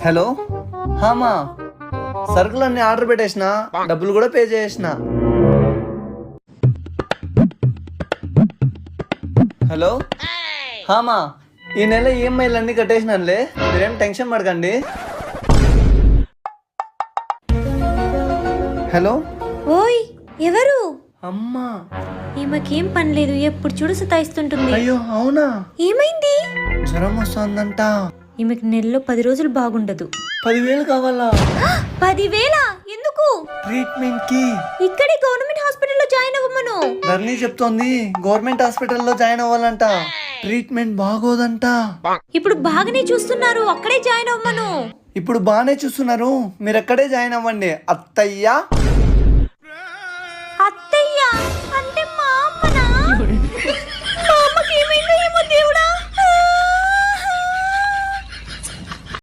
Hello హామా, సరుకులన్నీ order పెట్టేసిన, డబ్బులు కూడా పే చేసిన. హలో హామా, ఈ నెల ఈఎంఐలు అన్నీ కట్టేసినానులే, మీరేం టెన్షన్ పడకండి. హలో ఓయ్ ఎవరు? అమ్మా. ఈమెకేం పని లేదు, ఎప్పుడు చూడు సతాయిస్తుంటుంది. అయ్యో అవునా? ఏమైంది? జ్వరం వస్తుందంట. ఈమెకి నెలలో 10 రోజులు బాగుండదు. 10,000 కావాలా? 10,000 ఎందుకు? ట్రీట్మెంట్ కి. ఇక్కడే గవర్నమెంట్ హాస్పిటల్లో జాయిన్ అవ్వమను. ధర్ని చెప్తోంది గవర్నమెంట్ హాస్పిటల్లో జాయిన్ అవ్వాలంట, ట్రీట్మెంట్ బాగోదంట. ఇప్పుడు బాగానే చూస్తున్నారు, అక్కడే జాయిన్ అవ్వమను. ఇప్పుడు బాగానే చూస్తున్నారు, మీరు ఎక్కడే జాయిన్ అవ్వండి అత్తయ్య.